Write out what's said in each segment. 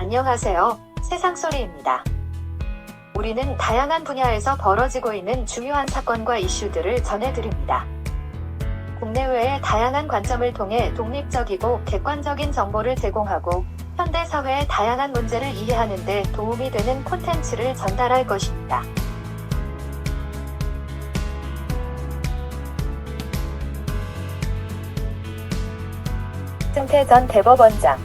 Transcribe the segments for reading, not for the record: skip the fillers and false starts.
안녕하세요. 세상소리입니다. 우리는 다양한 분야에서 벌어지고 있는 중요한 사건과 이슈들을 전해드립니다. 국내외의 다양한 관점을 통해 독립적이고 객관적인 정보를 제공하고 현대 사회의 다양한 문제를 이해하는 데 도움이 되는 콘텐츠를 전달할 것입니다. 양승태 전 대법원장,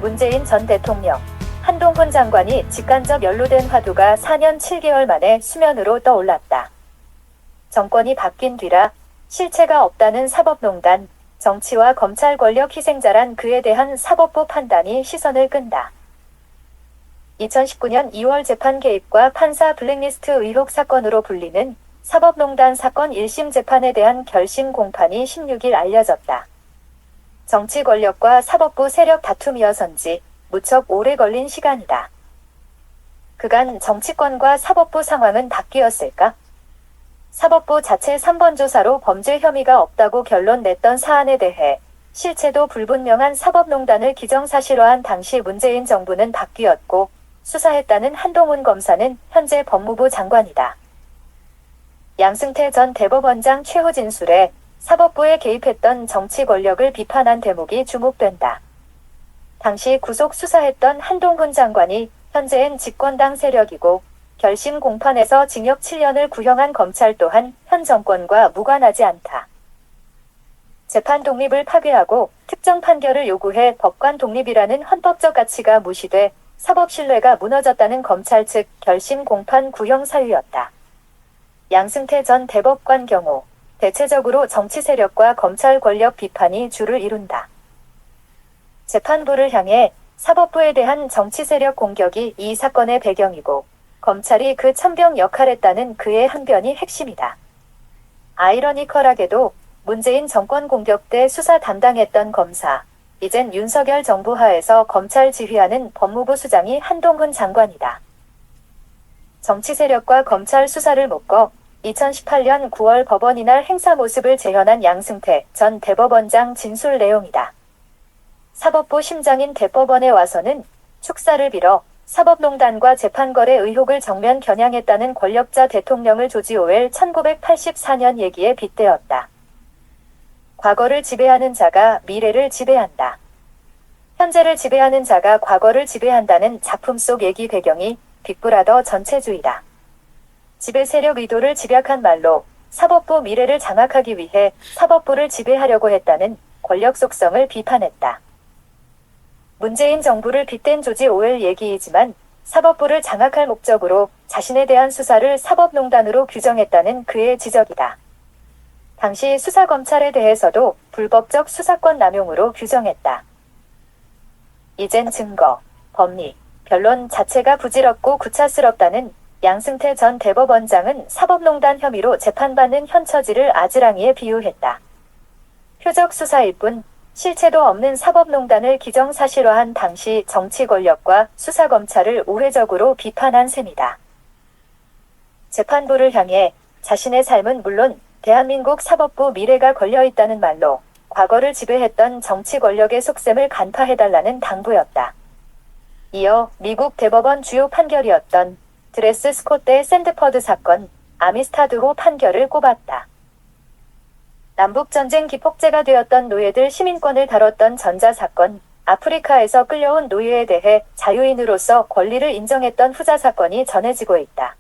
문재인 전 대통령, 한동훈 장관이 직간접 연루된 화두가 4년 7개월 만에 수면으로 떠올랐다. 정권이 바뀐 뒤라 실체가 없다는 사법농단, 정치와 검찰 권력 희생자란 그에 대한 사법부 판단이 시선을 끈다. 2019년 2월 재판 개입과 판사 블랙리스트 의혹 사건으로 불리는 사법농단 사건 1심 재판에 대한 결심 공판이 16일 알려졌다. 정치 권력과 사법부 세력 다툼이어서인지 무척 오래 걸린 시간이다. 그간 정치권과 사법부 상황은 바뀌었을까? 사법부 자체 3번 조사로 범죄 혐의가 없다고 결론 냈던 사안에 대해 실체도 불분명한 사법농단을 기정사실화한 당시 문재인 정부는 바뀌었고 수사했다는 한동훈 검사는 현재 법무부 장관이다. 양승태 전 대법원장 최후 진술에 사법부에 개입했던 정치 권력을 비판한 대목이 주목된다. 당시 구속 수사했던 한동훈 장관이 현재는 집권당 세력이고 결심 공판에서 징역 7년을 구형한 검찰 또한 현 정권과 무관하지 않다. 재판 독립을 파괴하고 특정 판결을 요구해 법관 독립이라는 헌법적 가치가 무시돼 사법 신뢰가 무너졌다는 검찰 측 결심 공판 구형 사유였다. 양승태 전 대법관 경우 대체적으로 정치 세력과 검찰 권력 비판이 주를 이룬다. 재판부를 향해 사법부에 대한 정치 세력 공격이 이 사건의 배경이고 검찰이 그 천병 역할했다는 그의 항변이 핵심이다. 아이러니컬하게도 문재인 정권 공격 때 수사 담당했던 검사, 이젠 윤석열 정부 하에서 검찰 지휘하는 법무부 수장이 한동훈 장관이다. 정치 세력과 검찰 수사를 묶어 2018년 9월 법원 이날 행사 모습을 재현한 양승태 전 대법원장 진술 내용이다. 사법부 심장인 대법원에 와서는 축사를 빌어 사법농단과 재판거래 의혹을 정면 겨냥했다는 권력자 대통령을 조지 오웰 1984년 얘기에 빗대었다. 과거를 지배하는 자가 미래를 지배한다. 현재를 지배하는 자가 과거를 지배한다는 작품 속 얘기 배경이 빅브라더 전체주의다. 지배 세력 의도를 집약한 말로 사법부 미래를 장악하기 위해 사법부를 지배하려고 했다는 권력 속성을 비판했다. 문재인 정부를 빗댄 조지 오웰 얘기이지만 사법부를 장악할 목적으로 자신에 대한 수사를 사법농단으로 규정했다는 그의 지적이다. 당시 수사검찰에 대해서도 불법적 수사권 남용으로 규정했다. 이젠 증거, 법리, 변론 자체가 부질없고 구차스럽다는 양승태 전 대법원장은 사법농단 혐의로 재판받는 현 처지를 아지랑이에 비유했다. 표적 수사일 뿐 실체도 없는 사법농단을 기정사실화한 당시 정치 권력과 수사검찰을 우회적으로 비판한 셈이다. 재판부를 향해 자신의 삶은 물론 대한민국 사법부 미래가 걸려있다는 말로 과거를 지배했던 정치 권력의 속셈을 간파해달라는 당부였다. 이어 미국 대법원 주요 판결이었던 드레스 스콧 대 샌드퍼드 사건, 아미스타드호 판결을 꼽았다. 남북전쟁 기폭제가 되었던 노예들 시민권을 다뤘던 전자사건, 아프리카에서 끌려온 노예에 대해 자유인으로서 권리를 인정했던 후자사건이 전해지고 있다.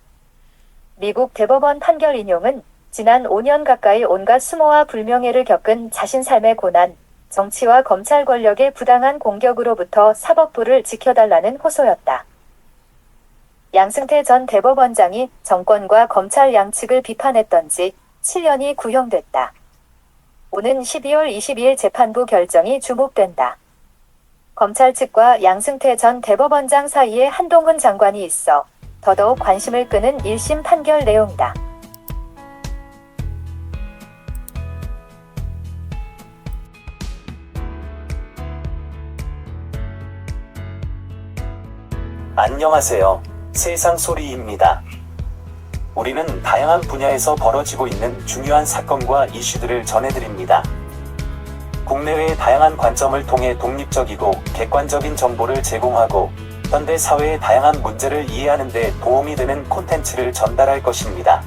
미국 대법원 판결 인용은 지난 5년 가까이 온갖 수모와 불명예를 겪은 자신 삶의 고난, 정치와 검찰 권력의 부당한 공격으로부터 사법부를 지켜달라는 호소였다. 양승태 전 대법원장이 정권과 검찰 양측을 비판했던 지 7년이 구형됐다. 오는 12월 22일 재판부 결정이 주목된다. 검찰 측과 양승태 전 대법원장 사이에 한동훈 장관이 있어 더더욱 관심을 끄는 1심 판결 내용이다. 안녕하세요. 세상소리입니다. 우리는 다양한 분야에서 벌어지고 있는 중요한 사건과 이슈들을 전해드립니다. 국내외의 다양한 관점을 통해 독립적이고 객관적인 정보를 제공하고 현대 사회의 다양한 문제를 이해하는 데 도움이 되는 콘텐츠를 전달할 것입니다.